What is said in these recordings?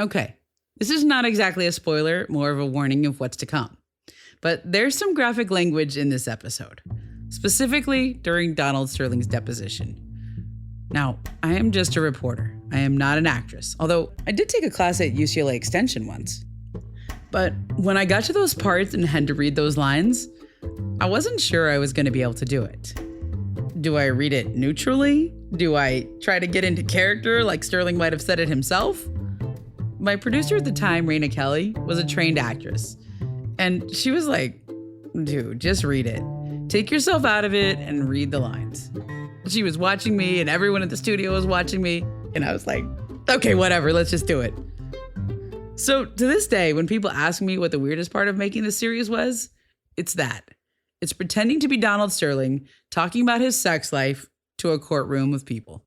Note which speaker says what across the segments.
Speaker 1: Okay, this is not exactly a spoiler, more of a warning of what's to come. But there's some graphic language in this episode, specifically during Donald Sterling's deposition. Now, I am just a reporter. I am not an actress, although I did take a class at UCLA Extension once. But when I got to those parts and had to read those lines, I wasn't sure I was going to be able to do it. Do I read it neutrally? Do I try to get into character like Sterling might have said it himself? My producer at the time, Raina Kelly, was a trained actress. And she was like, dude, just read it. Take yourself out of it and read the lines. She was watching me and everyone at the studio was watching me. And I was like, okay, whatever, let's just do it. So to this day, when people ask me what the weirdest part of making this series was, it's that. It's pretending to be Donald Sterling, talking about his sex life to a courtroom of people.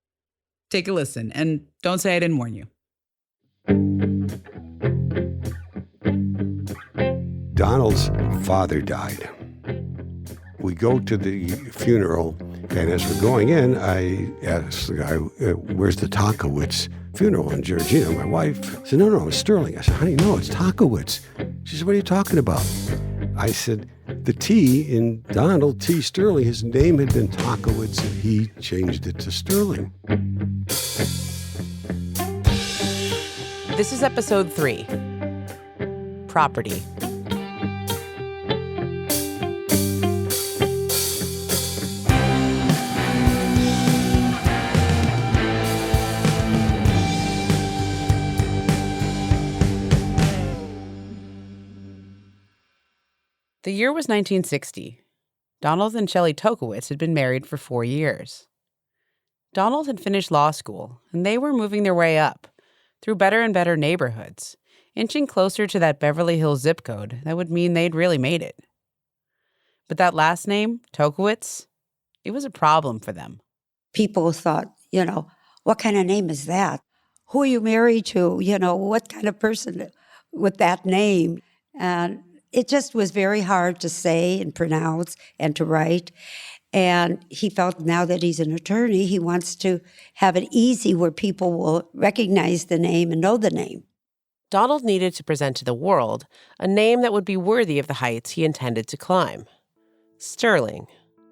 Speaker 1: Take a listen, and don't say I didn't warn you.
Speaker 2: Donald's father died. We go to the funeral, and as we're going in, I asked the guy, where's the Takowitz funeral? And Georgina, my wife, said, no, it's Sterling. I said, honey, no, it's Takowitz. She said, what are you talking about? I said, the T in Donald T. Sterling, his name had been Takowitz, and he changed it to Sterling.
Speaker 3: This is episode 3, Property. The year was 1960. Donald and Shelly Tokowitz had been married for 4 years. Donald had finished law school, and they were moving their way up through better and better neighborhoods, inching closer to that Beverly Hills zip code that would mean they'd really made it. But that last name, Tokowitz, it was a problem for them.
Speaker 4: People thought, what kind of name is that? Who are you married to? What kind of person with that name? And it just was very hard to say and pronounce and to write. And he felt now that he's an attorney, he wants to have it easy where people will recognize the name and know the name.
Speaker 3: Donald needed to present to the world a name that would be worthy of the heights he intended to climb. Sterling.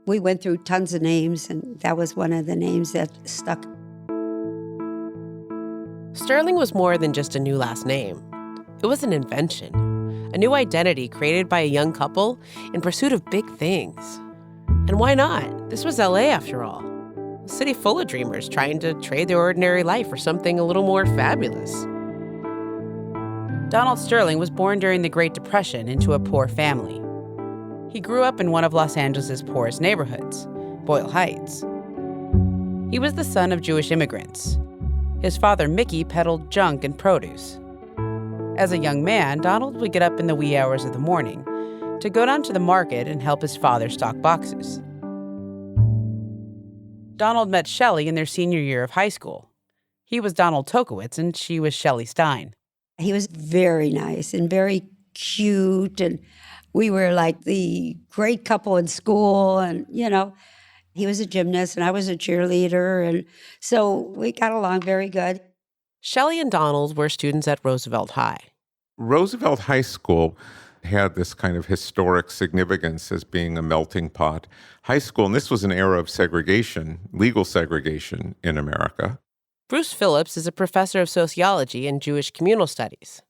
Speaker 4: We went through tons of names, and that was one of the names that stuck.
Speaker 3: Sterling was more than just a new last name. It was an invention, a new identity created by a young couple in pursuit of big things. And why not? This was LA after all. A city full of dreamers trying to trade their ordinary life for something a little more fabulous. Donald Sterling was born during the Great Depression into a poor family. He grew up in one of Los Angeles' poorest neighborhoods, Boyle Heights. He was the son of Jewish immigrants. His father, Mickey, peddled junk and produce. As a young man, Donald would get up in the wee hours of the morning to go down to the market and help his father stock boxes. Donald met Shelly in their senior year of high school. He was Donald Tokowitz, and she was Shelly Stein.
Speaker 4: He was very nice and very cute, and we were like the great couple in school, and, he was a gymnast and I was a cheerleader, and so we got along very good.
Speaker 3: Shelly and Donald were students at Roosevelt High.
Speaker 5: Roosevelt High School had this kind of historic significance as being a melting pot high school, and this was an era of segregation, legal segregation in America.
Speaker 3: Bruce Phillips is a professor of sociology and Jewish communal studies.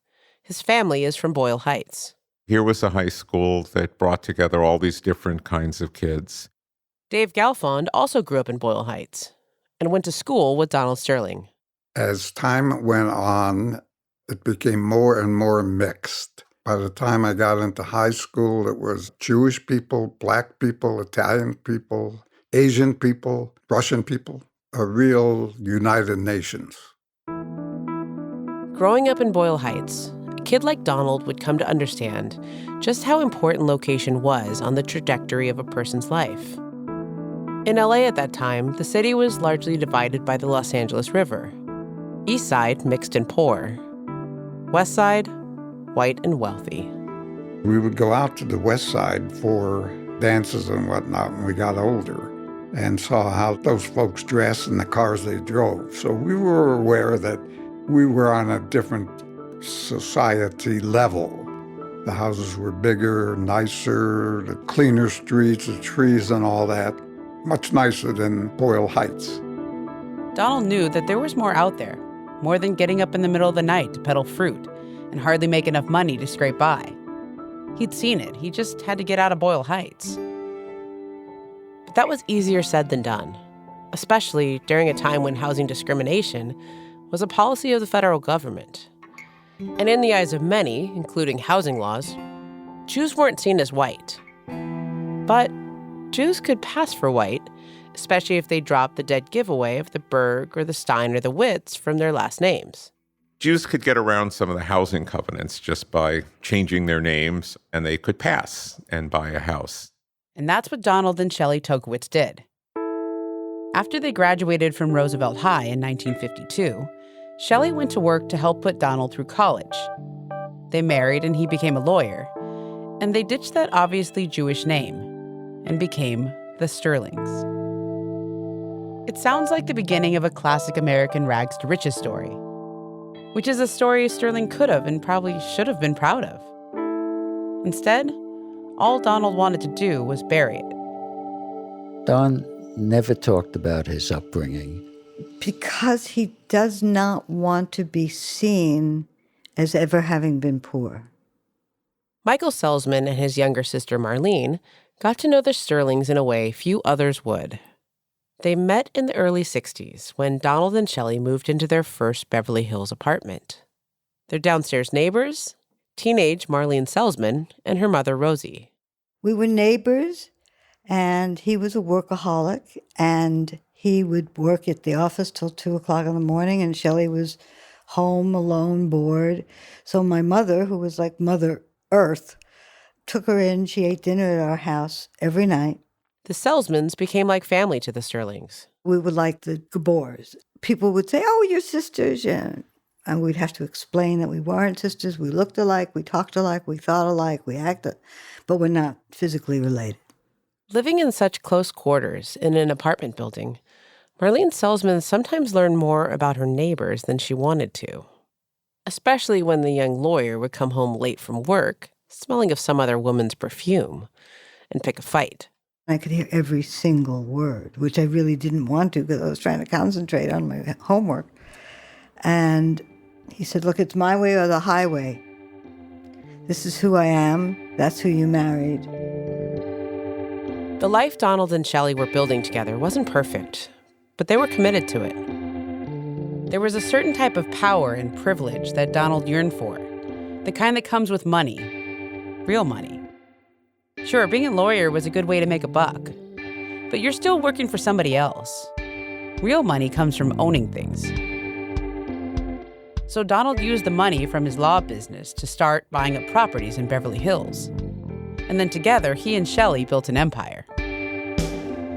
Speaker 3: His family is from Boyle Heights.
Speaker 5: Here was a high school that brought together all these different kinds of kids.
Speaker 3: Dave Galfond also grew up in Boyle Heights and went to school with Donald Sterling.
Speaker 6: As time went on, it became more and more mixed. By the time I got into high school, it was Jewish people, Black people, Italian people, Asian people, Russian people, a real United Nations.
Speaker 3: Growing up in Boyle Heights, a kid like Donald would come to understand just how important location was on the trajectory of a person's life. In LA at that time, the city was largely divided by the Los Angeles River. East side, mixed and poor. West side, white and wealthy.
Speaker 6: We would go out to the west side for dances and whatnot when we got older and saw how those folks dressed and the cars they drove. So we were aware that we were on a different society level. The houses were bigger, nicer, the cleaner streets, the trees and all that. Much nicer than Boyle Heights.
Speaker 3: Donald knew that there was more out there, more than getting up in the middle of the night to peddle fruit and hardly make enough money to scrape by. He'd seen it. He just had to get out of Boyle Heights. But that was easier said than done, especially during a time when housing discrimination was a policy of the federal government. And in the eyes of many, including housing laws, Jews weren't seen as white. But Jews could pass for white, especially if they dropped the dead giveaway of the Berg or the Stein or the Witts from their last names.
Speaker 5: Jews could get around some of the housing covenants just by changing their names, and they could pass and buy a house.
Speaker 3: And that's what Donald and Shelly Tokowitz did. After they graduated from Roosevelt High in 1952, Shelly went to work to help put Donald through college. They married and he became a lawyer, and they ditched that obviously Jewish name and became the Sterlings. It sounds like the beginning of a classic American rags to riches story, which is a story Sterling could have and probably should have been proud of. Instead, all Donald wanted to do was bury it.
Speaker 7: Don never talked about his upbringing.
Speaker 8: Because he does not want to be seen as ever having been poor.
Speaker 3: Michael Selzman and his younger sister Marlene got to know the Sterlings in a way few others would. They met in the early 60s when Donald and Shelly moved into their first Beverly Hills apartment. Their downstairs neighbors, teenage Marlene Selzman and her mother Rosie.
Speaker 8: We were neighbors, and he was a workaholic, and he would work at the office till 2 o'clock in the morning, and Shelly was home, alone, bored. So my mother, who was like Mother Earth, took her in. She ate dinner at our house every night.
Speaker 3: The Selzmans became like family to the Sterlings.
Speaker 8: We were like the Gabors. People would say, "Oh, you're sisters." Yeah. And we'd have to explain that we weren't sisters. We looked alike, we talked alike, we thought alike, we acted, but we're not physically related.
Speaker 3: Living in such close quarters in an apartment building, Marlene Selzman sometimes learned more about her neighbors than she wanted to, especially when the young lawyer would come home late from work, smelling of some other woman's perfume, and pick a fight.
Speaker 8: I could hear every single word, which I really didn't want to because I was trying to concentrate on my homework. And he said, "Look, it's my way or the highway. This is who I am. That's who you married."
Speaker 3: The life Donald and Shelly were building together wasn't perfect, but they were committed to it. There was a certain type of power and privilege that Donald yearned for, the kind that comes with money, real money. Sure, being a lawyer was a good way to make a buck, but you're still working for somebody else. Real money comes from owning things. So Donald used the money from his law business to start buying up properties in Beverly Hills. And then together, he and Shelly built an empire.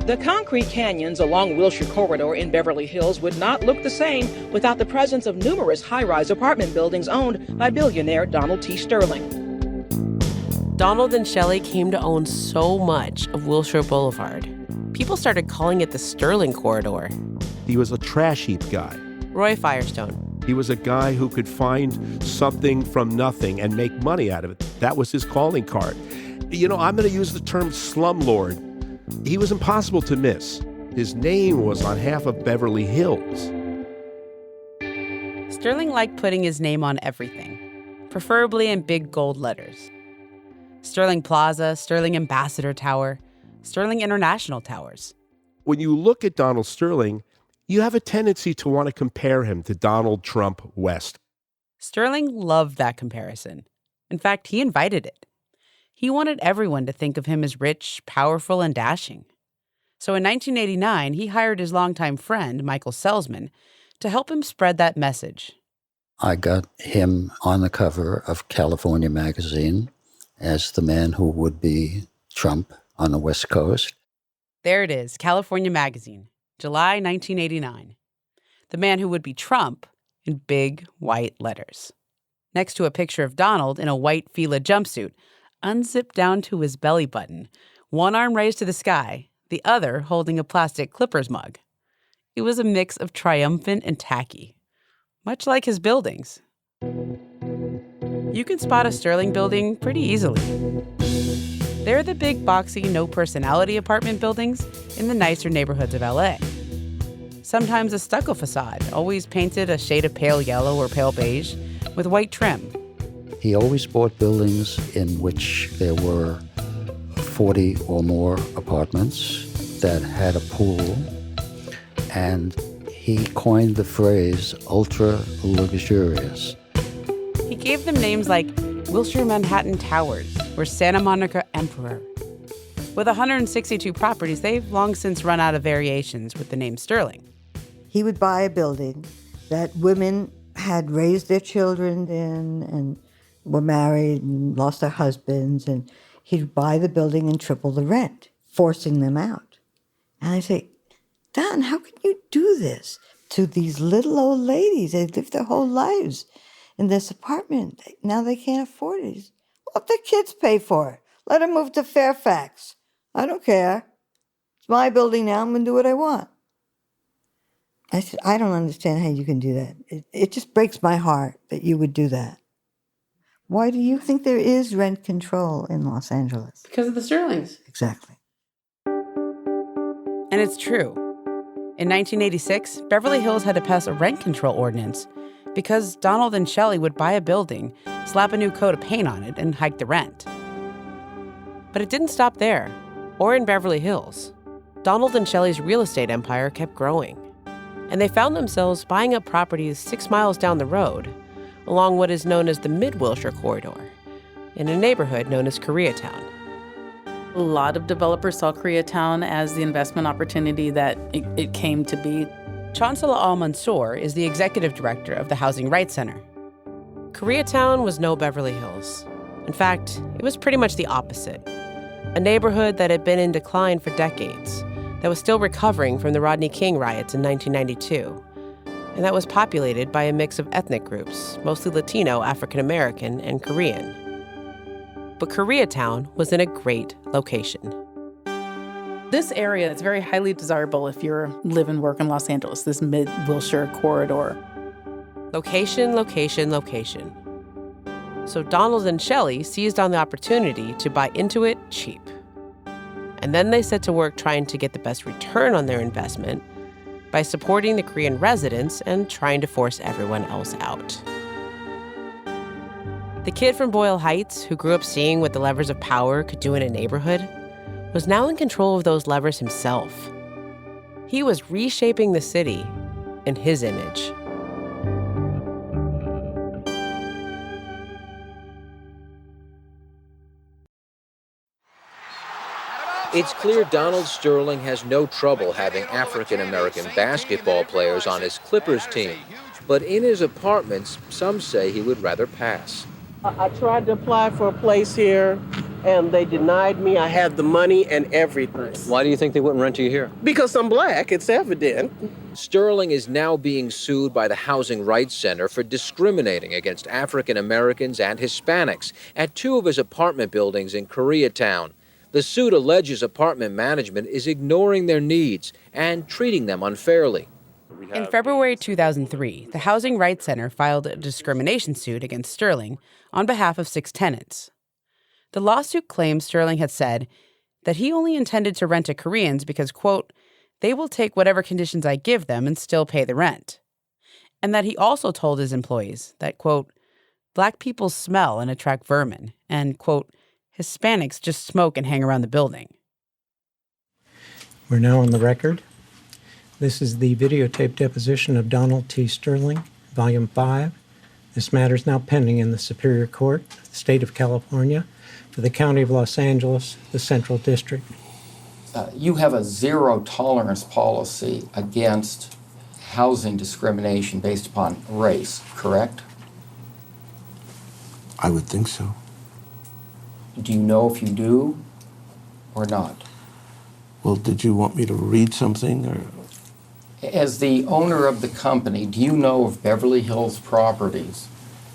Speaker 9: The concrete canyons along Wilshire Corridor in Beverly Hills would not look the same without the presence of numerous high-rise apartment buildings owned by billionaire Donald T. Sterling.
Speaker 3: Donald and Shelly came to own so much of Wilshire Boulevard. People started calling it the Sterling Corridor.
Speaker 10: He was a trash heap guy.
Speaker 3: Roy Firestone.
Speaker 10: He was a guy who could find something from nothing and make money out of it. That was his calling card. You know, I'm going to use the term slumlord. He was impossible to miss. His name was on half of Beverly Hills.
Speaker 3: Sterling liked putting his name on everything, preferably in big gold letters. Sterling Plaza, Sterling Ambassador Tower, Sterling International Towers.
Speaker 10: When you look at Donald Sterling, you have a tendency to want to compare him to Donald Trump West.
Speaker 3: Sterling loved that comparison. In fact, he invited it. He wanted everyone to think of him as rich, powerful, and dashing. So in 1989, he hired his longtime friend, Michael Selzman, to help him spread that message.
Speaker 7: I got him on the cover of California magazine as the man who would be Trump on the West Coast.
Speaker 3: There it is, California magazine, July 1989. The man who would be Trump in big white letters. Next to a picture of Donald in a white Fila jumpsuit, unzipped down to his belly button, one arm raised to the sky, the other holding a plastic Clippers mug. It was a mix of triumphant and tacky, much like his buildings. you can spot a Sterling building pretty easily. They're the big, boxy, no-personality apartment buildings in the nicer neighborhoods of LA. Sometimes a stucco facade, always painted a shade of pale yellow or pale beige, with white trim.
Speaker 7: He always bought buildings in which there were 40 or more apartments that had a pool, and he coined the phrase ultra-luxurious.
Speaker 3: He gave them names like Wilshire Manhattan Towers or Santa Monica Emperor. With 162 properties, they've long since run out of variations with the name Sterling.
Speaker 8: He would buy a building that women had raised their children in and were married and lost their husbands, and he'd buy the building and triple the rent, forcing them out. And I say, Don, how can you do this to these little old ladies? They've lived their whole lives in this apartment. Now they can't afford it. Let the kids pay for it. Let them move to Fairfax. I don't care. It's my building now. I'm going to do what I want. I said, I don't understand how you can do that. It just breaks my heart that you would do that. Why do you think there is rent control in Los Angeles?
Speaker 3: Because of the Sterlings.
Speaker 8: Exactly.
Speaker 3: And it's true. In 1986, Beverly Hills had to pass a rent control ordinance because Donald and Shelly would buy a building, slap a new coat of paint on it, and hike the rent. But it didn't stop there, or in Beverly Hills. Donald and Shelly's real estate empire kept growing, and they found themselves buying up properties 6 miles down the road, along what is known as the Mid-Wilshire Corridor, in a neighborhood known as Koreatown.
Speaker 11: A lot of developers saw Koreatown as the investment opportunity that it came to be.
Speaker 3: Chancellor Al-Mansour is the executive director of the Housing Rights Center. Koreatown was no Beverly Hills. In fact, it was pretty much the opposite. A neighborhood that had been in decline for decades, that was still recovering from the Rodney King riots in 1992, and that was populated by a mix of ethnic groups, mostly Latino, African American, and Korean. But Koreatown was in a great location.
Speaker 11: This area is very highly desirable if you live and work in Los Angeles, this Mid-Wilshire corridor.
Speaker 3: Location, location, location. So Donald and Shelly seized on the opportunity to buy into it cheap. And then they set to work trying to get the best return on their investment by supporting the Korean residents and trying to force everyone else out. The kid from Boyle Heights, who grew up seeing what the levers of power could do in a neighborhood, was now in control of those levers himself. He was reshaping the city in his image.
Speaker 12: It's clear Donald Sterling has no trouble having African-American basketball players on his Clippers team. But in his apartments, some say he would rather pass.
Speaker 13: I tried to apply for a place here, and they denied me. I had the money and everything.
Speaker 14: Why do you think they wouldn't rent you here?
Speaker 13: Because I'm black, it's evident.
Speaker 12: Sterling is now being sued by the Housing Rights Center for discriminating against African Americans and Hispanics at 2 of his apartment buildings in Koreatown. The suit alleges apartment management is ignoring their needs and treating them unfairly.
Speaker 3: In February 2003, the Housing Rights Center filed a discrimination suit against Sterling on behalf of 6 tenants. The lawsuit claims Sterling had said that he only intended to rent to Koreans because, quote, they will take whatever conditions I give them and still pay the rent. And that he also told his employees that, quote, black people smell and attract vermin, and, quote, Hispanics just smoke and hang around the building.
Speaker 15: We're now on the record. This is the videotape deposition of Donald T. Sterling, Volume 5. This matter is now pending in the Superior Court of the State of California for the County of Los Angeles, the Central District.
Speaker 16: You have a zero tolerance policy against housing discrimination based upon race, correct?
Speaker 2: I would think so.
Speaker 16: Do you know if you do or not?
Speaker 2: Well, did you want me to read something or?
Speaker 16: As the owner of the company, do you know if Beverly Hills Properties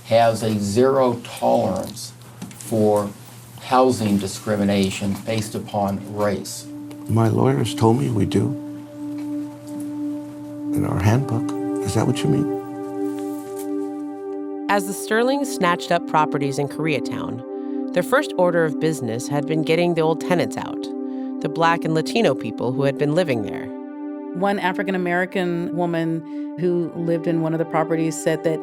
Speaker 16: has a zero tolerance for housing discrimination based upon race?
Speaker 2: My lawyers told me we do. In our handbook. Is that what you mean?
Speaker 3: As the Sterlings snatched up properties in Koreatown, their first order of business had been getting the old tenants out, the Black and Latino people who had been living there.
Speaker 11: One African-American woman who lived in one of the properties said that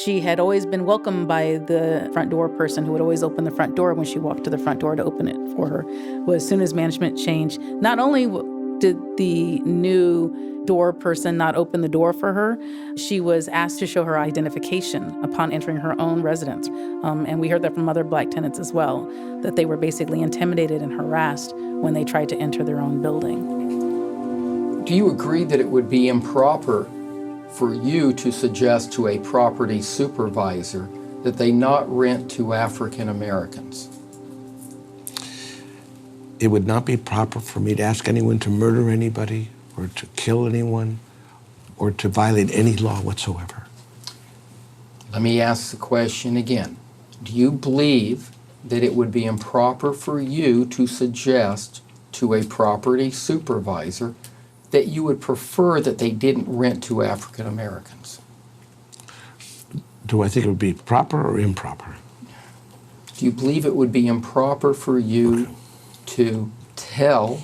Speaker 11: she had always been welcomed by the front door person who would always open the front door when she walked to the front door to open it for her. Well, as soon as management changed, not only did the new door person not open the door for her, she was asked to show her identification upon entering her own residence. And we heard that from other Black tenants as well, that they were basically intimidated and harassed when they tried to enter their own building.
Speaker 16: Do you agree that it would be improper for you to suggest to a property supervisor that they not rent to African Americans?
Speaker 14: It would not be proper for me to ask anyone to murder anybody or to kill anyone or to violate any law whatsoever.
Speaker 16: Let me ask the question again. Do you believe that it would be improper for you to suggest to a property supervisor that you would prefer that they didn't rent to African Americans?
Speaker 14: Do I think it would be proper or improper?
Speaker 16: Do you believe it would be improper for you to tell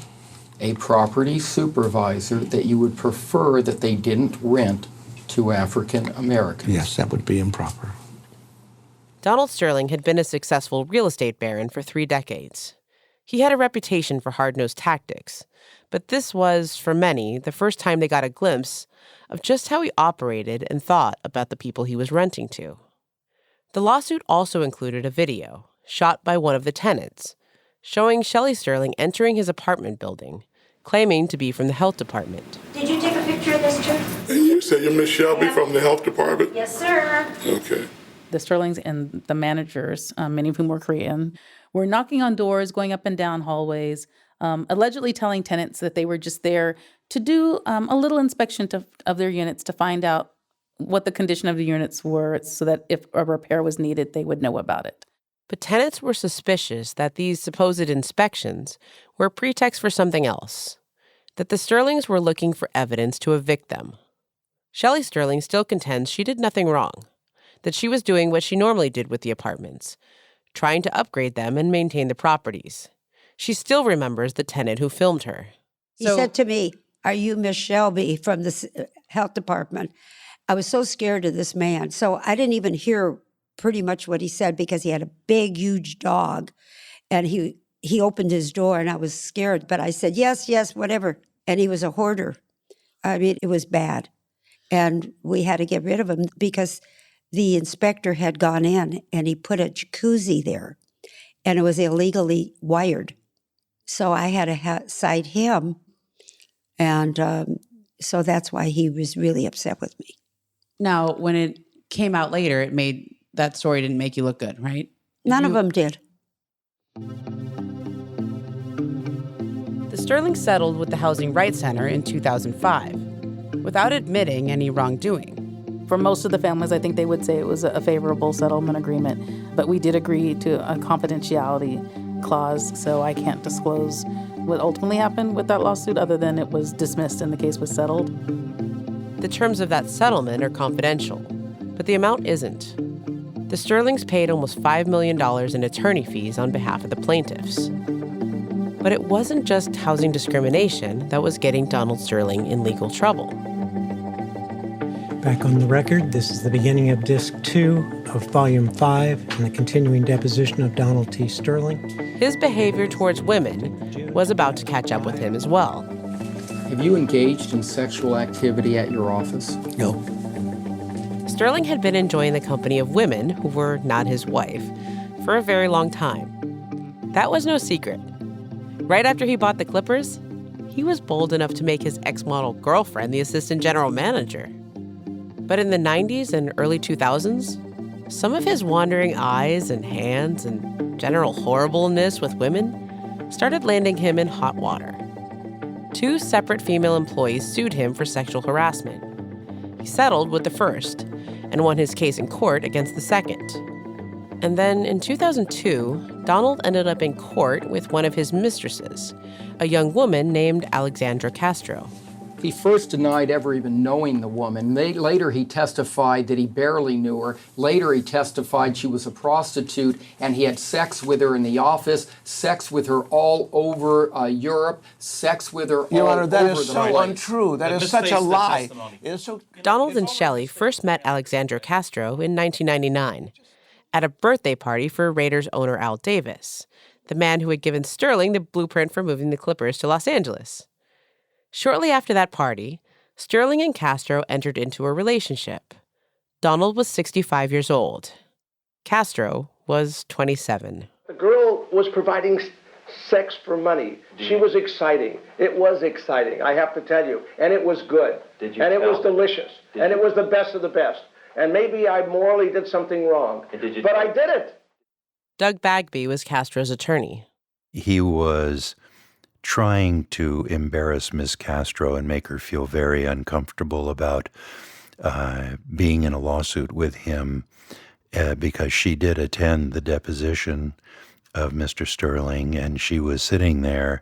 Speaker 16: a property supervisor that you would prefer that they didn't rent to African Americans?
Speaker 14: Yes, that would be improper.
Speaker 3: Donald Sterling had been a successful real estate baron for 3 decades. He had a reputation for hard-nosed tactics, but this was, for many, the first time they got a glimpse of just how he operated and thought about the people he was renting to. The lawsuit also included a video, shot by one of the tenants, showing Shelly Sterling entering his apartment building, claiming to be from the health department.
Speaker 17: Did you take a picture of this, too?
Speaker 18: And you say you're Miss Shelby from the health department?
Speaker 17: Yes, sir.
Speaker 18: Okay.
Speaker 11: The Sterlings and the managers, many of whom were Korean, were knocking on doors, going up and down hallways, allegedly telling tenants that they were just there to do a little inspection of their units to find out what the condition of the units were so that if a repair was needed, they would know about it.
Speaker 3: But tenants were suspicious that these supposed inspections were a pretext for something else, that the Sterlings were looking for evidence to evict them. Shelly Sterling still contends she did nothing wrong, that she was doing what she normally did with the apartments, trying to upgrade them and maintain the properties. She still remembers the tenant who filmed her.
Speaker 4: He said to me, "Are you Miss Shelby from the health department?" I was so scared of this man. So I didn't even hear pretty much what he said because he had a big, huge dog. And he opened his door and I was scared. But I said, yes, whatever. And he was a hoarder. I mean, it was bad. And we had to get rid of him because the inspector had gone in and he put a jacuzzi there. And it was illegally wired. So I had to cite him. And so that's why he was really upset with me.
Speaker 1: Now, when it came out later, that story didn't make you look good, right?
Speaker 4: None of them did.
Speaker 3: The Sterlings settled with the Housing Rights Center in 2005, without admitting any wrongdoing.
Speaker 11: For most of the families, I think they would say it was a favorable settlement agreement, but we did agree to a confidentiality clause, so I can't disclose what ultimately happened with that lawsuit other than it was dismissed and the case was settled.
Speaker 3: The terms of that settlement are confidential, but the amount isn't. The Sterlings paid almost $5 million in attorney fees on behalf of the plaintiffs. But it wasn't just housing discrimination that was getting Donald Sterling in legal trouble.
Speaker 15: Back on the record, this is the beginning of Disc 2 of Volume 5 and the continuing deposition of Donald T. Sterling.
Speaker 3: His behavior towards women was about to catch up with him as well.
Speaker 16: Have you engaged in sexual activity at your office?
Speaker 14: No.
Speaker 3: Sterling had been enjoying the company of women who were not his wife for a very long time. That was no secret. Right after he bought the Clippers, he was bold enough to make his ex-model girlfriend the assistant general manager. But in the 90s and early 2000s, some of his wandering eyes and hands and general horribleness with women started landing him in hot water. 2 separate female employees sued him for sexual harassment. He settled with the first and won his case in court against the second. And then in 2002, Donald ended up in court with one of his mistresses, a young woman named Alexandra Castro.
Speaker 16: He first denied ever even knowing the woman. Later, he testified that he barely knew her. Later, he testified she was a prostitute, and he had sex with her in the office, sex with her all over Europe, sex with her
Speaker 14: Your
Speaker 16: all
Speaker 14: Honor, that
Speaker 16: over
Speaker 14: is
Speaker 16: the
Speaker 14: so
Speaker 16: place.
Speaker 14: untrue. That is such a lie.
Speaker 3: Donald and Shelly first met Alexandra Castro in 1999 at a birthday party for Raiders owner Al Davis, the man who had given Sterling the blueprint for moving the Clippers to Los Angeles. Shortly after that party, Sterling and Castro entered into a relationship. Donald was 65 years old. Castro was 27.
Speaker 19: The girl was providing sex for money. She was exciting. It was exciting, I have to tell you. And it was good. And it was delicious. And it was the best of the best. And maybe I morally did something wrong. But I did it.
Speaker 3: Doug Bagby was Castro's attorney.
Speaker 20: He was trying to embarrass Ms. Castro and make her feel very uncomfortable about being in a lawsuit with him because she did attend the deposition of Mr. Sterling, and she was sitting there,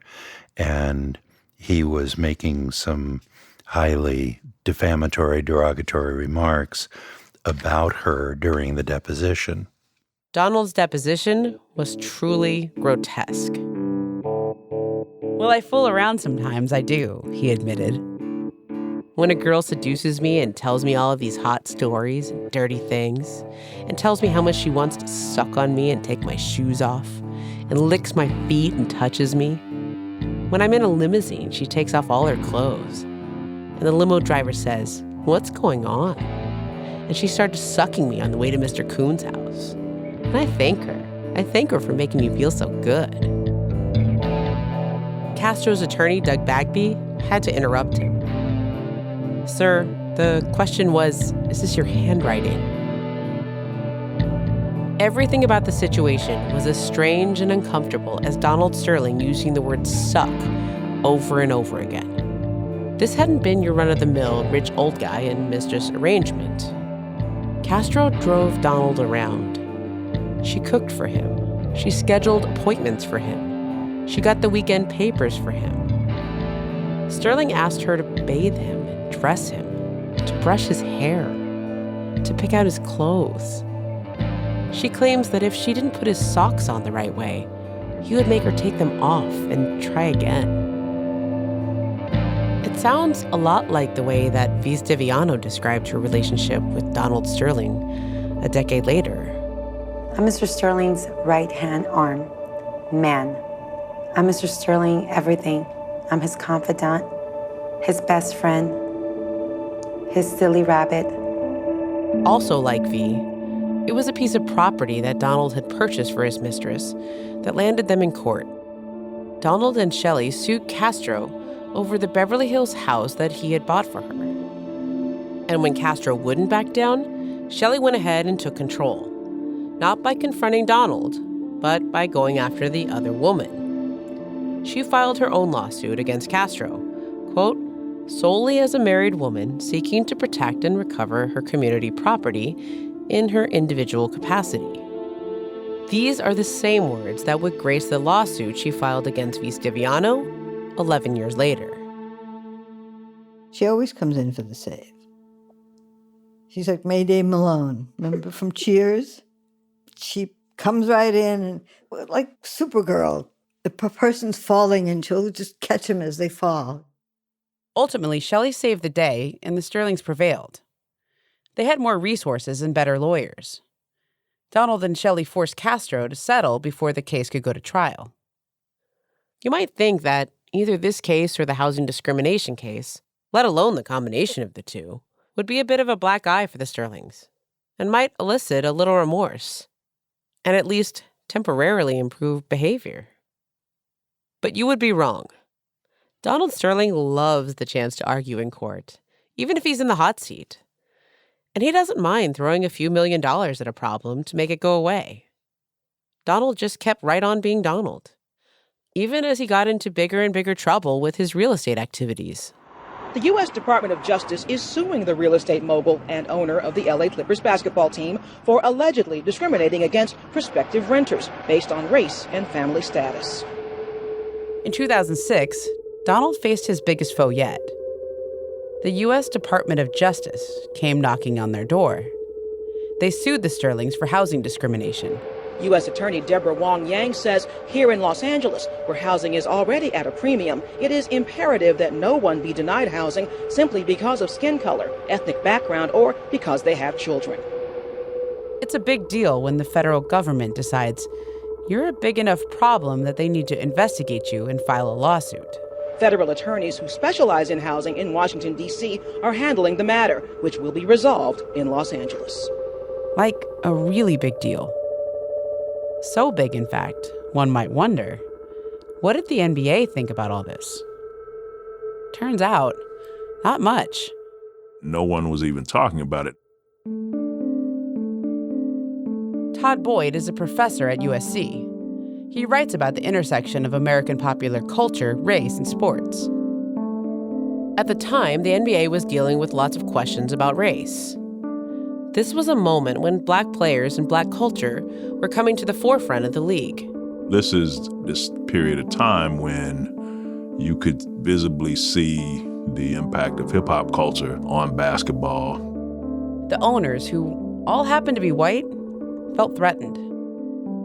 Speaker 20: and he was making some highly defamatory, derogatory remarks about her during the deposition.
Speaker 3: Donald's deposition was truly grotesque. Well, I fool around sometimes, I do, he admitted. When a girl seduces me and tells me all of these hot stories and dirty things, and tells me how much she wants to suck on me and take my shoes off, and licks my feet and touches me. When I'm in a limousine, she takes off all her clothes. And the limo driver says, "What's going on?" And she starts sucking me on the way to Mr. Kuhn's house. And I thank her. I thank her for making me feel so good. Castro's attorney, Doug Bagby, had to interrupt him. "Sir, the question was, is this your handwriting?" Everything about the situation was as strange and uncomfortable as Donald Sterling using the word suck over and over again. This hadn't been your run-of-the-mill rich old guy and mistress arrangement. Castro drove Donald around. She cooked for him. She scheduled appointments for him. She got the weekend papers for him. Sterling asked her to bathe him, dress him, to brush his hair, to pick out his clothes. She claims that if she didn't put his socks on the right way, he would make her take them off and try again. It sounds a lot like the way that Vis Diviano described her relationship with Donald Sterling a decade later.
Speaker 21: I'm Mr. Sterling's right-hand arm, man. I'm Mr. Sterling everything. I'm his confidant, his best friend, his silly rabbit.
Speaker 3: Also like V, it was a piece of property that Donald had purchased for his mistress that landed them in court. Donald and Shelly sued Castro over the Beverly Hills house that he had bought for her. And when Castro wouldn't back down, Shelly went ahead and took control. Not by confronting Donald, but by going after the other woman. She filed her own lawsuit against Castro, quote, solely as a married woman seeking to protect and recover her community property in her individual capacity. These are the same words that would grace the lawsuit she filed against Vis Diviano 11 years later.
Speaker 8: She always comes in for the save. She's like Mayday Malone. Remember from Cheers? She comes right in and like Supergirl. The person's falling and she'll just catch them as they fall.
Speaker 3: Ultimately, Shelly saved the day and the Sterlings prevailed. They had more resources and better lawyers. Donald and Shelly forced Castro to settle before the case could go to trial. You might think that either this case or the housing discrimination case, let alone the combination of the two, would be a bit of a black eye for the Sterlings and might elicit a little remorse and at least temporarily improve behavior. But you would be wrong. Donald Sterling loves the chance to argue in court, even if he's in the hot seat. And he doesn't mind throwing a few $1 million at a problem to make it go away. Donald just kept right on being Donald, even as he got into bigger and bigger trouble with his real estate activities.
Speaker 9: The U.S. Department of Justice is suing the real estate mogul and owner of the L.A. Clippers basketball team for allegedly discriminating against prospective renters based on race and family status.
Speaker 3: In 2006, Donald faced his biggest foe yet, The U.S. Department of Justice came knocking on their door. They sued the Sterlings for housing discrimination.
Speaker 9: U.S. Attorney Deborah Wong Yang says here in Los Angeles, where housing is already at a premium, it is imperative that no one be denied housing simply because of skin color, ethnic background, or because they have children.
Speaker 3: It's a big deal when the federal government decides you're a big enough problem that they need to investigate you and file a lawsuit.
Speaker 9: Federal attorneys who specialize in housing in Washington, D.C. are handling the matter, which will be resolved in Los Angeles.
Speaker 3: Like a really big deal. So big, in fact, one might wonder, what did the NBA think about all this? Turns out, not much.
Speaker 6: No one was even talking about it.
Speaker 3: Todd Boyd is a professor at USC. He writes about the intersection of American popular culture, race, and sports. At the time, the NBA was dealing with lots of questions about race. This was a moment when Black players and Black culture were coming to the forefront of the league.
Speaker 6: This is this period of time when you could visibly see the impact of hip-hop culture on basketball.
Speaker 3: The owners, who all happened to be white, felt threatened.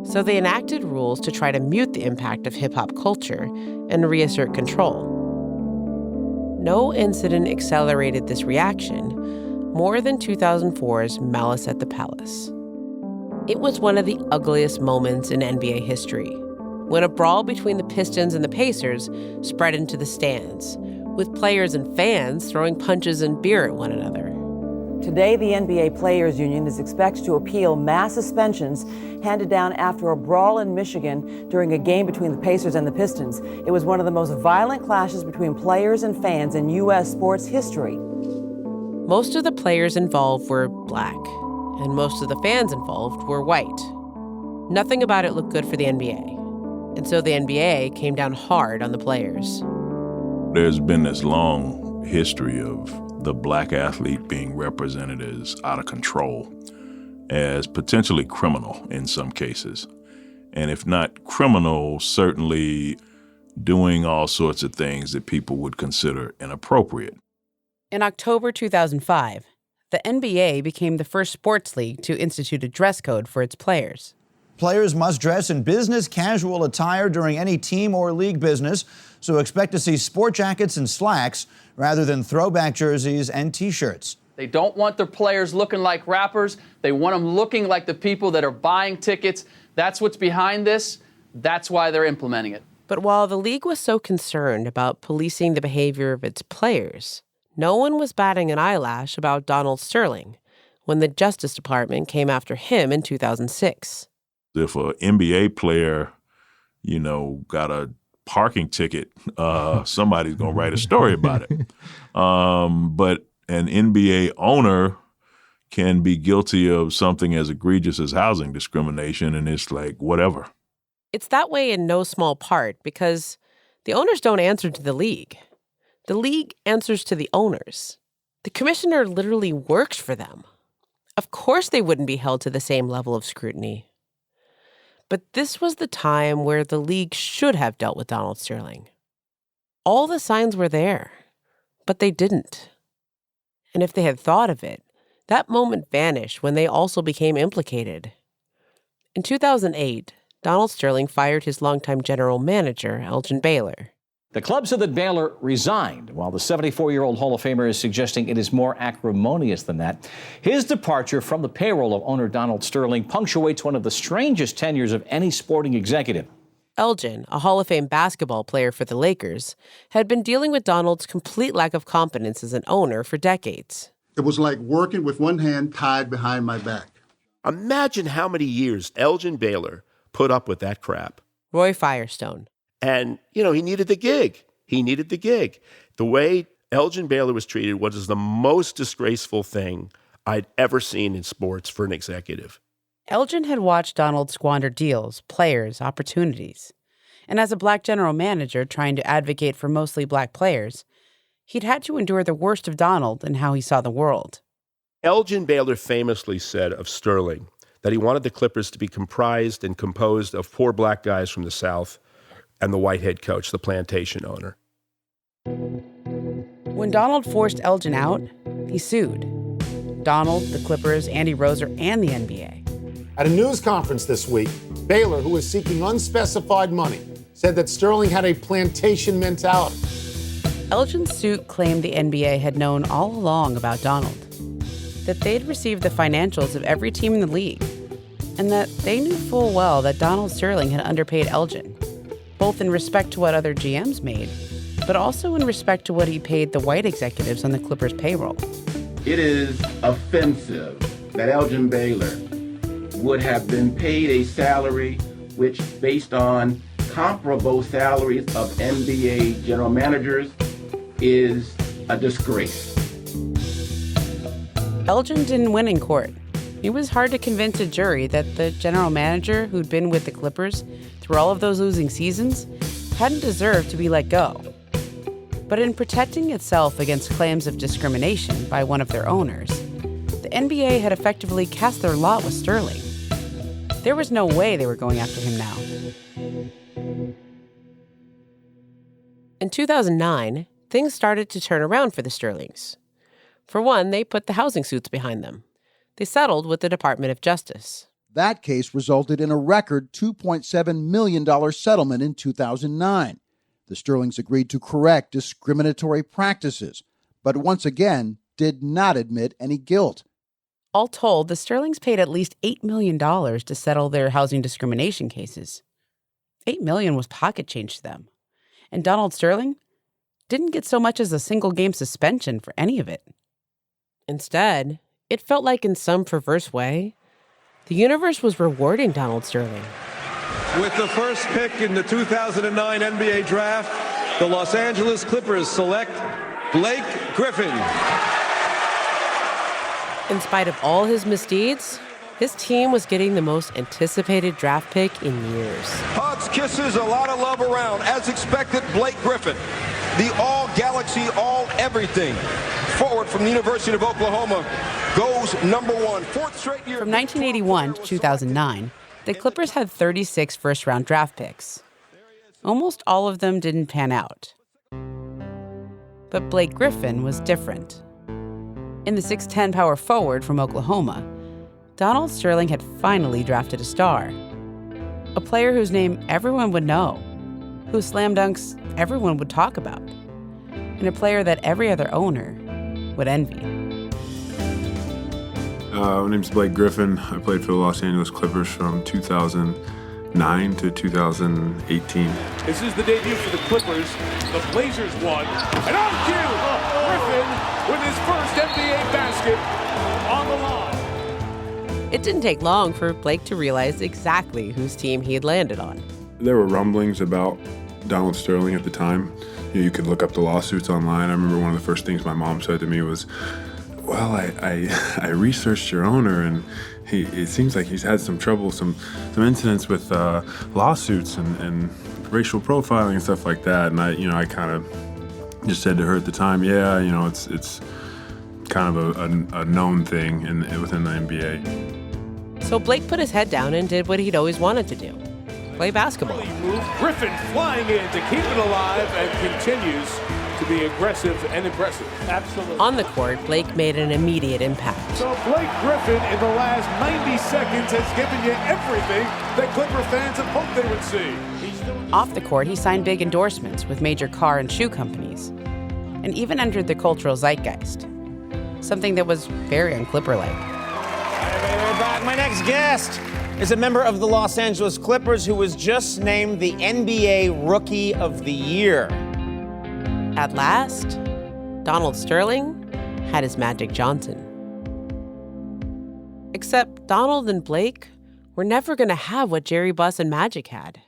Speaker 3: So they enacted rules to try to mute the impact of hip-hop culture and reassert control. No incident accelerated this reaction more than 2004's Malice at the Palace. It was one of the ugliest moments in NBA history, when a brawl between the Pistons and the Pacers spread into the stands, with players and fans throwing punches and beer at one another.
Speaker 22: Today, the NBA Players Union is expected to appeal mass suspensions handed down after a brawl in Michigan during a game between the Pacers and the Pistons. It was one of the most violent clashes between players and fans in U.S. sports history.
Speaker 3: Most of the players involved were Black, and most of the fans involved were white. Nothing about it looked good for the NBA, and so the NBA came down hard on the players.
Speaker 6: There's been this long history of the Black athlete being represented as out of control, as potentially criminal in some cases. And if not criminal, certainly doing all sorts of things that people would consider inappropriate.
Speaker 3: In October 2005, the NBA became the first sports league to institute a dress code for its players.
Speaker 23: Players must dress in business casual attire during any team or league business, so expect to see sport jackets and slacks rather than throwback jerseys and T-shirts.
Speaker 24: They don't want their players looking like rappers. They want them looking like the people that are buying tickets. That's what's behind this. That's why they're implementing it.
Speaker 3: But while the league was so concerned about policing the behavior of its players, no one was batting an eyelash about Donald Sterling when the Justice Department came after him in 2006.
Speaker 6: If an NBA player, got a parking ticket, somebody's going to write a story about it. But an NBA owner can be guilty of something as egregious as housing discrimination, and it's like, whatever.
Speaker 3: It's that way in no small part because the owners don't answer to the league. The league answers to the owners. The commissioner literally works for them. Of course they wouldn't be held to the same level of scrutiny. But this was the time where the league should have dealt with Donald Sterling. All the signs were there, but they didn't. And if they had thought of it, that moment vanished when they also became implicated. In 2008, Donald Sterling fired his longtime general manager, Elgin Baylor.
Speaker 25: The club said that Baylor resigned, while the 74-year-old Hall of Famer is suggesting it is more acrimonious than that. His departure from the payroll of owner Donald Sterling punctuates one of the strangest tenures of any sporting executive.
Speaker 3: Elgin, a Hall of Fame basketball player for the Lakers, had been dealing with Donald's complete lack of competence as an owner for decades.
Speaker 26: It was like working with one hand tied behind my back.
Speaker 10: Imagine how many years Elgin Baylor put up with that crap.
Speaker 3: Roy Firestone.
Speaker 10: And, he needed the gig. He needed the gig. The way Elgin Baylor was treated was the most disgraceful thing I'd ever seen in sports for an executive.
Speaker 3: Elgin had watched Donald squander deals, players, opportunities. And as a Black general manager trying to advocate for mostly Black players, he'd had to endure the worst of Donald and how he saw the world.
Speaker 10: Elgin Baylor famously said of Sterling that he wanted the Clippers to be comprised and composed of poor Black guys from the South and the white head coach, the plantation owner.
Speaker 3: When Donald forced Elgin out, he sued. Donald, the Clippers, Andy Roser, and the NBA.
Speaker 2: At a news conference this week, Baylor, who was seeking unspecified money, said that Sterling had a plantation mentality.
Speaker 3: Elgin's suit claimed the NBA had known all along about Donald, that they'd received the financials of every team in the league, and that they knew full well that Donald Sterling had underpaid Elgin, both in respect to what other GMs made, but also in respect to what he paid the white executives on the Clippers' payroll.
Speaker 5: It is offensive that Elgin Baylor would have been paid a salary which, based on comparable salaries of NBA general managers, is a disgrace.
Speaker 3: Elgin didn't win in court. It was hard to convince a jury that the general manager who'd been with the Clippers through all of those losing seasons hadn't deserved to be let go. But in protecting itself against claims of discrimination by one of their owners, the NBA had effectively cast their lot with Sterling. There was no way they were going after him now.
Speaker 7: In 2009, things started to turn around for the Sterlings. For one, they put the housing suits behind them. They settled with the Department of Justice.
Speaker 12: That case resulted in a record $2.7 million settlement in 2009. The Sterlings agreed to correct discriminatory practices, but once again did not admit any guilt.
Speaker 3: All told, the Sterlings paid at least $8 million to settle their housing discrimination cases. $8 million was pocket change to them. And Donald Sterling didn't get so much as a single-game suspension for any of it.
Speaker 7: Instead, it felt like in some perverse way, the universe was rewarding Donald Sterling.
Speaker 13: With the first pick in the 2009 NBA Draft, the Los Angeles Clippers select Blake Griffin.
Speaker 7: In spite of all his misdeeds, his team was getting the most anticipated draft pick in years.
Speaker 13: Hugs, kisses, a lot of love around. As expected, Blake Griffin, the all-galaxy, all-everything forward from the University of Oklahoma, goes number one. Fourth straight year.
Speaker 3: From 1981 to 2009, the Clippers had 36 first-round draft picks. Almost all of them didn't pan out. But Blake Griffin was different. In the 6'10" power forward from Oklahoma, Donald Sterling had finally drafted a star. A player whose name everyone would know, whose slam dunks everyone would talk about, and a player that every other owner would envy.
Speaker 17: My name's Blake Griffin. I played for the Los Angeles Clippers from 2009 to 2018.
Speaker 27: This is the debut for the Clippers. The Blazers won. And on cue, Griffin with his first NBA basket on the line.
Speaker 7: It didn't take long for Blake to realize exactly whose team he had landed on.
Speaker 17: There were rumblings about Donald Sterling at the time. You could look up the lawsuits online. I remember one of the first things my mom said to me was, well, I researched your owner, and it seems like he's had some trouble, some incidents with lawsuits and racial profiling and stuff like that. And I kind of just said to her at the time, yeah, it's kind of a known thing within the NBA.
Speaker 7: So Blake put his head down and did what he'd always wanted to do: play basketball.
Speaker 27: Griffin flying in to keep it alive and continues to be aggressive and impressive. Absolutely.
Speaker 7: On the court, Blake made an immediate impact.
Speaker 27: So Blake Griffin in the last 90 seconds has given you everything that Clipper fans have hoped they would see.
Speaker 3: Off the court, he signed big endorsements with major car and shoe companies, and even entered the cultural zeitgeist, something that was very un-Clipper-like.
Speaker 28: We're back. My next guest is a member of the Los Angeles Clippers who was just named the NBA Rookie of the Year.
Speaker 7: At last, Donald Sterling had his Magic Johnson. Except Donald and Blake were never going to have what Jerry Buss and Magic had.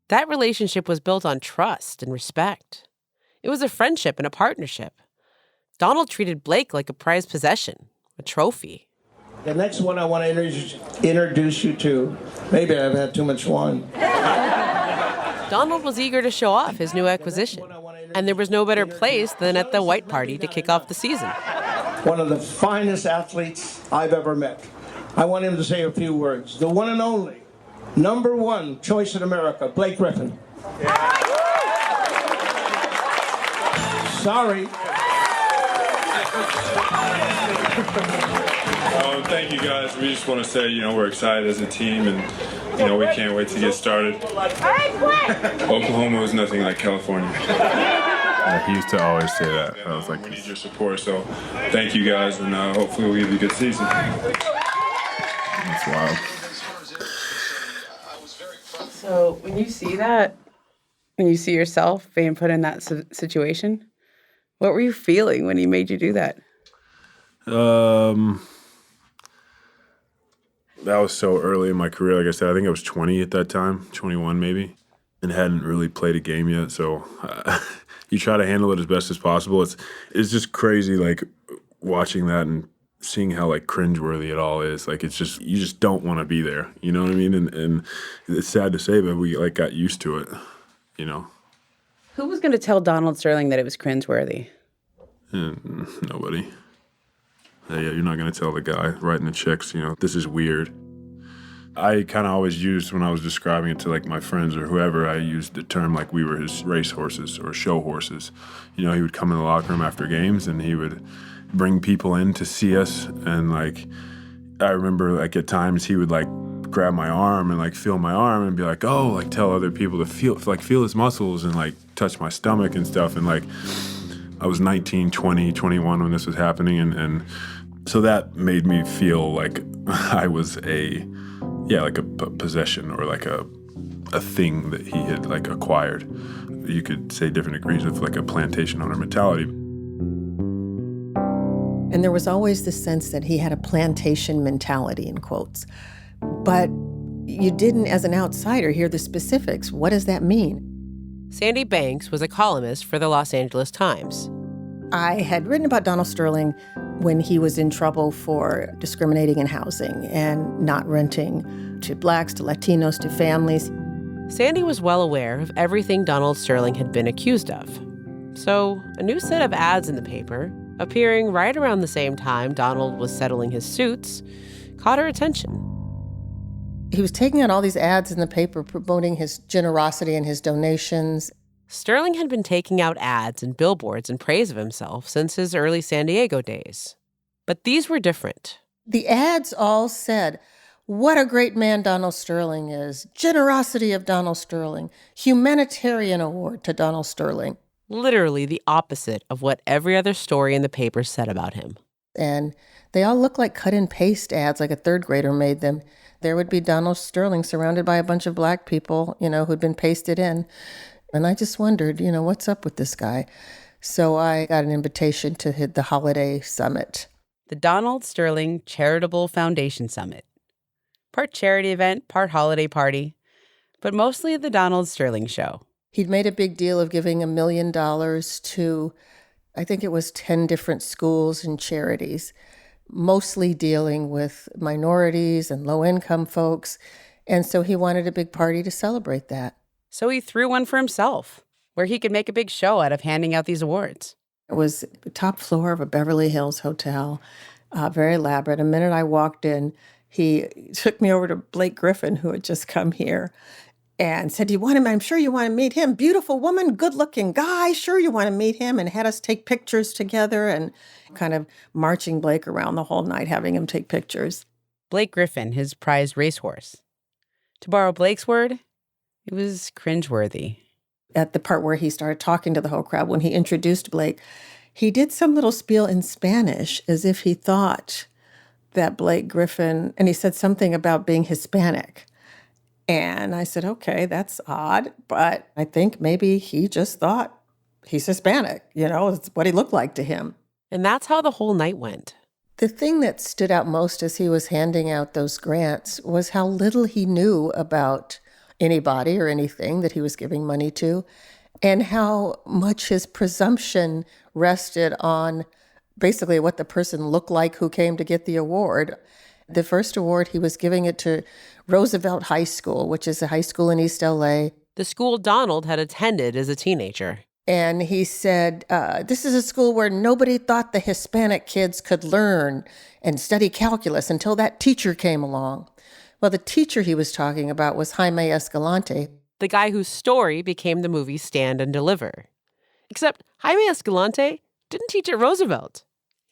Speaker 7: That relationship was built on trust and respect. It was a friendship and a partnership. Donald treated Blake like a prized possession, a trophy.
Speaker 29: The next one I want to introduce you to, maybe I've had too much wine.
Speaker 7: Donald was eager to show off his new acquisition, and there was no better place than at the White Party to kick off the season.
Speaker 29: One of the finest athletes I've ever met. I want him to say a few words. The one and only, number one choice in America, Blake Griffin. Sorry.
Speaker 17: Thank you guys. We just want to say, we're excited as a team, and we can't wait to get started. Oklahoma is nothing like California. He used to always say that. I was like, we need your support, so thank you guys, and hopefully we'll give you a good season. That's wild.
Speaker 3: So when you see that, when you see yourself being put in that situation, what were you feeling when he made you do that?
Speaker 17: That was so early in my career. Like I said, I think I was 20 at that time, 21 maybe, and hadn't really played a game yet. So you try to handle it as best as possible. It's just crazy, like watching that and seeing how like cringeworthy it all is. Like it's just, you just don't want to be there. You know what I mean? And it's sad to say, but we like got used to it.
Speaker 3: Who was going to tell Donald Sterling that it was cringeworthy?
Speaker 17: Nobody. Yeah, you're not going to tell the guy writing the checks, this is weird. I kind of always used, when I was describing it to like my friends or whoever, I used the term like we were his race horses or show horses. He would come in the locker room after games and he would bring people in to see us. And like, I remember like at times he would like grab my arm and like feel my arm and be like, oh, like tell other people to feel his muscles and like touch my stomach and stuff. And like, I was 19, 20, 21 when this was happening. And so that made me feel like I was like a possession or like a thing that he had like acquired. You could say different degrees of like a plantation owner mentality.
Speaker 1: And there was always this sense that he had a plantation mentality, in quotes. But you didn't, as an outsider, hear the specifics. What does that mean?
Speaker 7: Sandy Banks was a columnist for the Los Angeles Times.
Speaker 1: I had written about Donald Sterling when he was in trouble for discriminating in housing and not renting to blacks, to Latinos, to families.
Speaker 7: Sandy was well aware of everything Donald Sterling had been accused of. So a new set of ads in the paper, appearing right around the same time Donald was settling his suits, caught her attention.
Speaker 1: He was taking out all these ads in the paper promoting his generosity and his donations.
Speaker 7: Sterling had been taking out ads and billboards in praise of himself since his early San Diego days. But these were different.
Speaker 1: The ads all said, what a great man Donald Sterling is, generosity of Donald Sterling, humanitarian award to Donald Sterling.
Speaker 7: Literally the opposite of what every other story in the paper said about him.
Speaker 1: And they all look like cut and paste ads, like a third grader made them. There would be Donald Sterling surrounded by a bunch of black people, who'd been pasted in. And I just wondered, what's up with this guy? So I got an invitation to hit the holiday summit.
Speaker 3: The Donald Sterling Charitable Foundation Summit. Part charity event, part holiday party, but mostly the Donald Sterling show.
Speaker 1: He'd made a big deal of giving $1 million to, I think it was 10 different schools and charities, mostly dealing with minorities and low-income folks. And so he wanted a big party to celebrate that.
Speaker 3: So he threw one for himself, where he could make a big show out of handing out these awards.
Speaker 1: It was the top floor of a Beverly Hills hotel, very elaborate. The minute I walked in, he took me over to Blake Griffin, who had just come here, and said, do you want him? I'm sure you want to meet him. Beautiful woman, good-looking guy. Sure you want to meet him, and had us take pictures together and kind of marching Blake around the whole night, having him take pictures.
Speaker 3: Blake Griffin, his prized racehorse. To borrow Blake's word, it was cringeworthy.
Speaker 1: At the part where he started talking to the whole crowd, when he introduced Blake, he did some little spiel in Spanish as if he thought that Blake Griffin, and he said something about being Hispanic. And I said, okay, that's odd, but I think maybe he just thought he's Hispanic, it's what he looked like to him.
Speaker 7: And that's how the whole night went.
Speaker 1: The thing that stood out most as he was handing out those grants was how little he knew about anybody or anything that he was giving money to, and how much his presumption rested on basically what the person looked like who came to get the award. The first award, he was giving it to Roosevelt High School, which is a high school in East LA.
Speaker 7: The school Donald had attended as a teenager.
Speaker 1: And he said, this is a school where nobody thought the Hispanic kids could learn and study calculus until that teacher came along. Well, the teacher he was talking about was Jaime Escalante.
Speaker 7: The guy whose story became the movie Stand and Deliver. Except Jaime Escalante didn't teach at Roosevelt.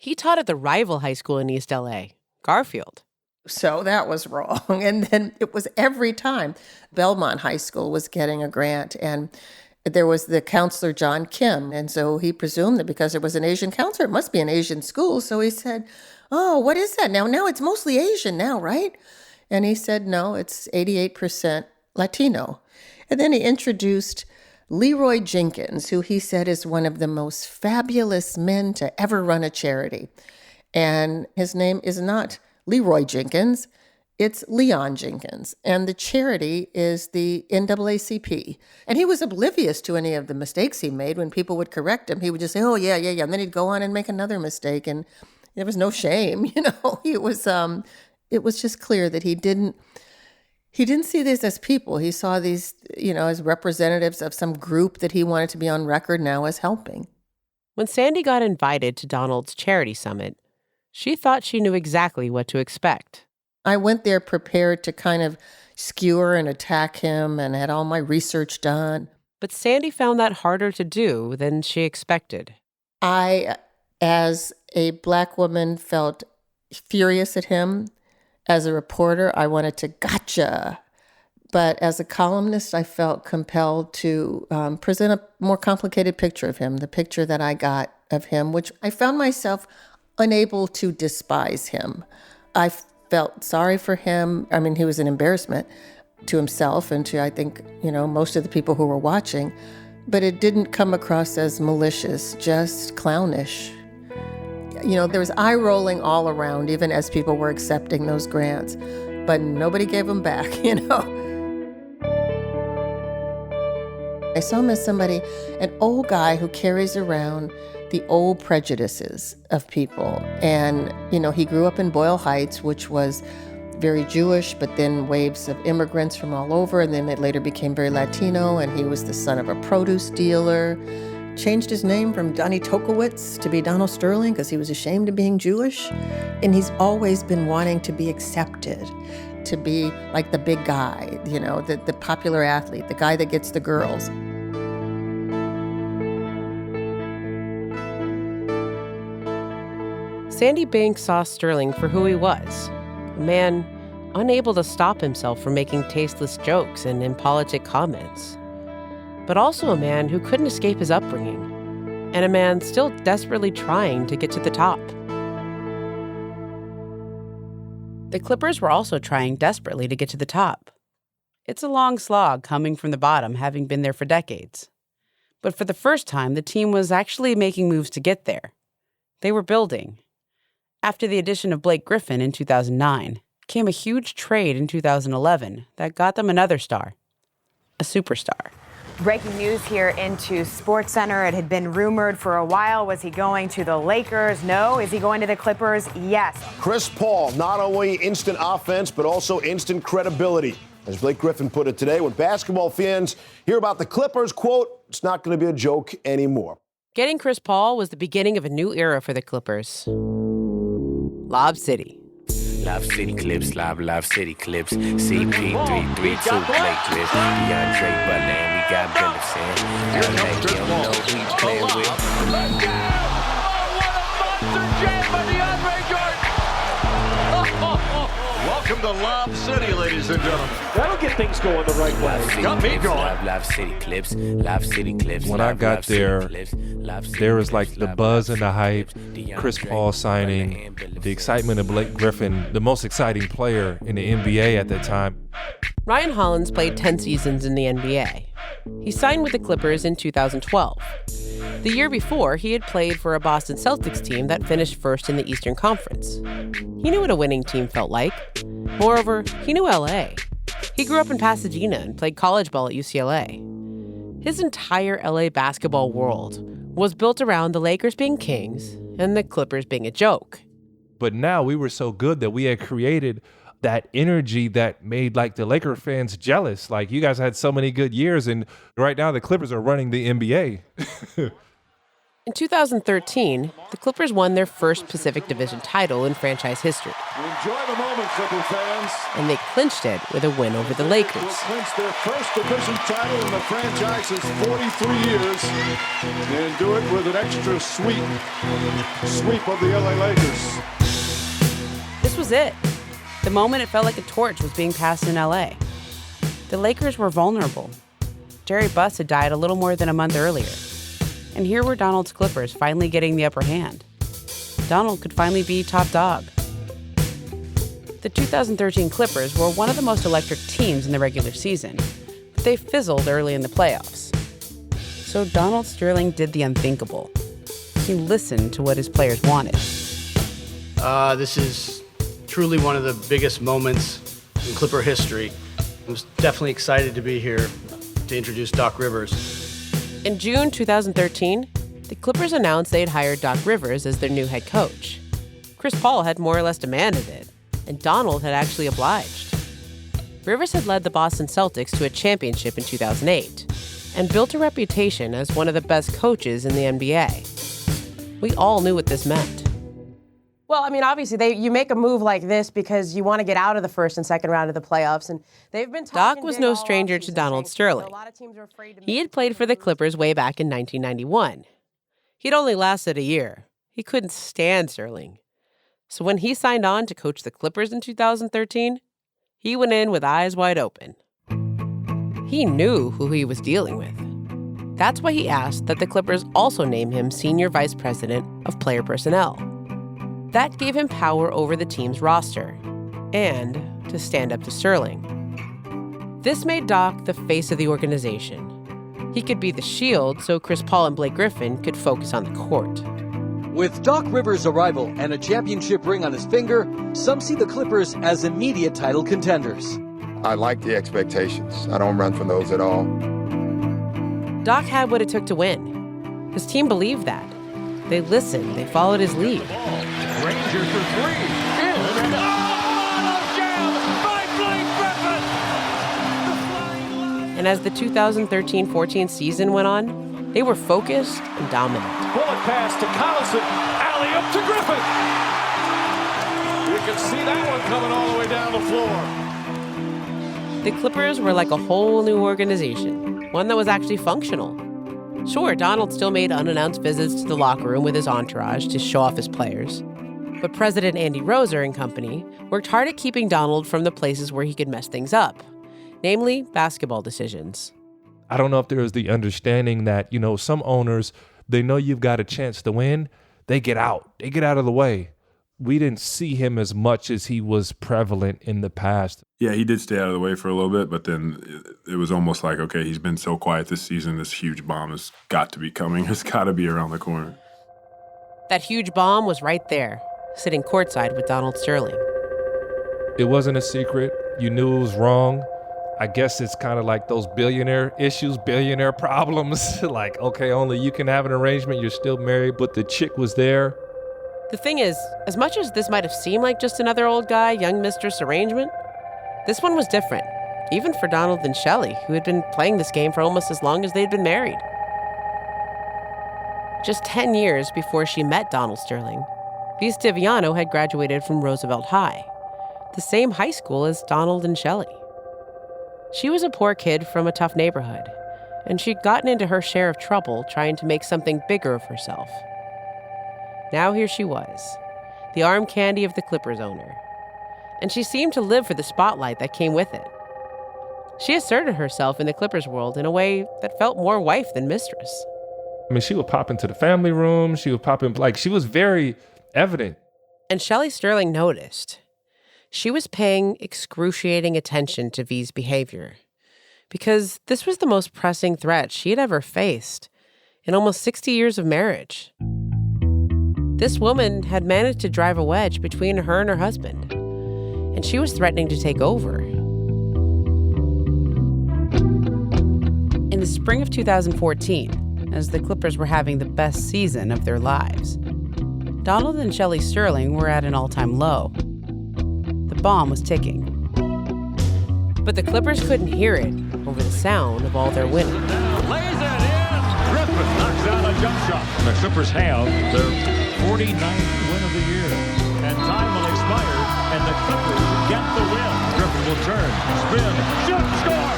Speaker 7: He taught at the rival high school in East LA, Garfield.
Speaker 1: So that was wrong. And then it was every time. Belmont High School was getting a grant, and there was the counselor, John Kim. And so he presumed that because it was an Asian counselor, it must be an Asian school. So he said, oh, what is that now? Now it's mostly Asian now, right? And he said, no, it's 88% Latino. And then he introduced Leroy Jenkins, who he said is one of the most fabulous men to ever run a charity. And his name is not Leroy Jenkins, it's Leon Jenkins. And the charity is the NAACP. And he was oblivious to any of the mistakes he made. When people would correct him, he would just say, oh, yeah. And then he'd go on and make another mistake. And there was no shame, It was just clear that he didn't see these as people. He saw these, as representatives of some group that he wanted to be on record now as helping.
Speaker 7: When Sandy got invited to Donald's charity summit, she thought she knew exactly what to expect.
Speaker 1: I went there prepared to kind of skewer and attack him and had all my research done.
Speaker 7: But Sandy found that harder to do than she expected.
Speaker 1: I, as a Black woman, felt furious at him. As a reporter, I wanted to gotcha. But as a columnist, I felt compelled to present a more complicated picture of him, the picture that I got of him, which I found myself unable to despise him. I felt sorry for him. I mean, he was an embarrassment to himself and to, I think, most of the people who were watching. But it didn't come across as malicious, just clownish. There was eye rolling all around, even as people were accepting those grants. But nobody gave them back, I saw him as somebody, an old guy who carries around the old prejudices of people. And, he grew up in Boyle Heights, which was very Jewish, but then waves of immigrants from all over. And then it later became very Latino. And he was the son of a produce dealer. Changed his name from Donnie Tokowitz to be Donald Sterling because he was ashamed of being Jewish. And he's always been wanting to be accepted, to be like the big guy, the popular athlete, the guy that gets the girls.
Speaker 7: Sandy Banks saw Sterling for who he was, a man unable to stop himself from making tasteless jokes and impolitic comments, but also a man who couldn't escape his upbringing, and a man still desperately trying to get to the top. The Clippers were also trying desperately to get to the top. It's a long slog coming from the bottom, having been there for decades. But for the first time, the team was actually making moves to get there. They were building. After the addition of Blake Griffin in 2009, came a huge trade in 2011 that got them another star, a superstar.
Speaker 4: Breaking news here into SportsCenter. It had been rumored for a while. Was he going to the Lakers? No. Is he going to the Clippers? Yes.
Speaker 11: Chris Paul, not only instant offense, but also instant credibility. As Blake Griffin put it today, when basketball fans hear about the Clippers, quote, it's not going to be a joke anymore.
Speaker 7: Getting Chris Paul was the beginning of a new era for the Clippers. Lob City.
Speaker 14: Lob City Clips, Lob City Clips, CP332, Blake Griff, DeAndre Butler, and we got Billups in. You don't know who you playing with.
Speaker 27: Let's go! Oh, what a monster jam by DeAndre Jordan! Welcome to Lob City, ladies and gentlemen. That'll get things going the right way. Got me going.
Speaker 14: Lob City Clips, Lob City Clips.
Speaker 15: When I got there, there was like the buzz and the hype, Chris Paul signing, the excitement of Blake Griffin, the most exciting player in the NBA at that time.
Speaker 7: Ryan Hollins played 10 seasons in the NBA. He signed with the Clippers in 2012. The year before, he had played for a Boston Celtics team that finished first in the Eastern Conference. He knew what a winning team felt like. Moreover, he knew LA. He grew up in Pasadena and played college ball at UCLA. His entire LA basketball world was built around the Lakers being kings and the Clippers being a joke.
Speaker 15: But now we were so good that we had created that energy that made like the Laker fans jealous. Like, you guys had so many good years, and right now the Clippers are running the NBA.
Speaker 7: In 2013, the Clippers won their first Pacific Division title in franchise history.
Speaker 27: Enjoy the moment, Clipper fans.
Speaker 7: And they clinched it with a win over the Lakers.
Speaker 27: Will clinch their first division title in the franchise's 43 years and do it with an extra sweep of the LA Lakers.
Speaker 3: This was it. The moment it felt like a torch was being passed in LA. The Lakers were vulnerable. Jerry Buss had died a little more than a month earlier. And here were Donald's Clippers finally getting the upper hand. Donald could finally be top dog. The 2013 Clippers were one of the most electric teams in the regular season, but they fizzled early in the playoffs. So Donald Sterling did the unthinkable. He listened to what his players wanted.
Speaker 8: This is truly one of the biggest moments in Clipper history. I'm definitely excited to be here to introduce Doc Rivers.
Speaker 7: In June 2013, the Clippers announced they'd hired Doc Rivers as their new head coach. Chris Paul had more or less demanded it, and Donald had actually obliged. Rivers had led the Boston Celtics to a championship in 2008 and built a reputation as one of the best coaches in the NBA. We all knew what this meant.
Speaker 9: Well, I mean, obviously, you make a move like this because you want to get out of the first and second round of the playoffs, and they've been talking.
Speaker 7: Doc was no stranger to Donald Sterling. He had played for the Clippers way back in 1991. He'd only lasted a year. He couldn't stand Sterling. So when he signed on to coach the Clippers in 2013, he went in with eyes wide open. He knew who he was dealing with. That's why he asked that the Clippers also name him Senior Vice President of Player Personnel. That gave him power over the team's roster and to stand up to Sterling. This made Doc the face of the organization. He could be the shield so Chris Paul and Blake Griffin could focus on the court.
Speaker 16: With Doc Rivers' arrival and a championship ring on his finger, some see the Clippers as immediate title contenders.
Speaker 18: I like the expectations. I don't run from those at all.
Speaker 7: Doc had what it took to win. His team believed that. They listened. They followed his lead.
Speaker 27: Rangers for three.
Speaker 7: And as the 2013-14 season went on, they were focused and dominant.
Speaker 27: Bullet pass to Collison. Alley-up to Griffin. You can see that one coming all the way down the floor.
Speaker 7: The Clippers were like a whole new organization, one that was actually functional. Sure, Donald still made unannounced visits to the locker room with his entourage to show off his players. But President Andy Roser and company worked hard at keeping Donald from the places where he could mess things up, namely basketball decisions.
Speaker 15: I don't know if there is the understanding that, some owners, they know you've got a chance to win, they get out. They get out of the way. We didn't see him as much as he was prevalent in the past.
Speaker 17: Yeah, he did stay out of the way for a little bit, but then it was almost like, okay, he's been so quiet this season, this huge bomb has got to be coming. It's got to be around the corner.
Speaker 7: That huge bomb was right there, sitting courtside with Donald Sterling.
Speaker 15: It wasn't a secret. You knew it was wrong. I guess it's kind of like those billionaire issues, billionaire problems. Like, okay, only you can have an arrangement. You're still married, but the chick was there.
Speaker 7: The thing is, as much as this might have seemed like just another old guy, young mistress arrangement, this one was different, even for Donald and Shelly, who had been playing this game for almost as long as they'd been married. Just 10 years before she met Donald Sterling, Vise Diviano had graduated from Roosevelt High, the same high school as Donald and Shelly. She was a poor kid from a tough neighborhood, and she'd gotten into her share of trouble trying to make something bigger of herself. Now here she was, the arm candy of the Clippers owner. And she seemed to live for the spotlight that came with it. She asserted herself in the Clippers world in a way that felt more wife than mistress.
Speaker 15: I mean, she would pop into the family room. She would pop in, she was very evident.
Speaker 7: And Shelly Sterling noticed. She was paying excruciating attention to V's behavior because this was the most pressing threat she had ever faced in almost 60 years of marriage. This woman had managed to drive a wedge between her and her husband, and she was threatening to take over. In the spring of 2014, as the Clippers were having the best season of their lives, Donald and Shelly Sterling were at an all-time low. The bomb was ticking. But the Clippers couldn't hear it over the sound of all their winning.
Speaker 27: Lays it in. Griffin Griffin knocks down a jump shot. The Clippers have their 49th win of the year. And time will expire, and the Clippers get the win. Griffin will turn, spin, shoot, score!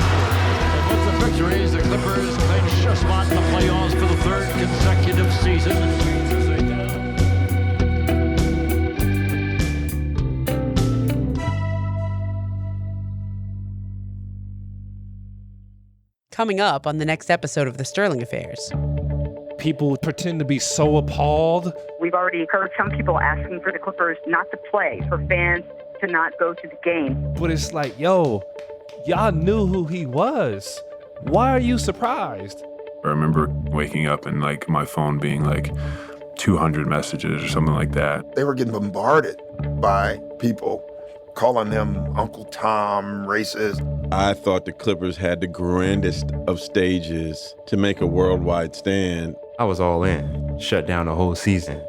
Speaker 27: And with the victories, the Clippers clinch a spot in the playoffs for the third consecutive season.
Speaker 3: Coming up on the next episode of The Sterling Affairs.
Speaker 15: People pretend to be so appalled.
Speaker 6: We've already heard some people asking for the Clippers not to play, for fans to not go to the game.
Speaker 15: But it's like, yo, y'all knew who he was. Why are you surprised?
Speaker 17: I remember waking up and like my phone being like 200 messages or something like that.
Speaker 18: They were getting bombarded by people calling them Uncle Tom, racist.
Speaker 19: I thought the Clippers had the grandest of stages to make a worldwide stand.
Speaker 20: I was all in, shut down the whole season.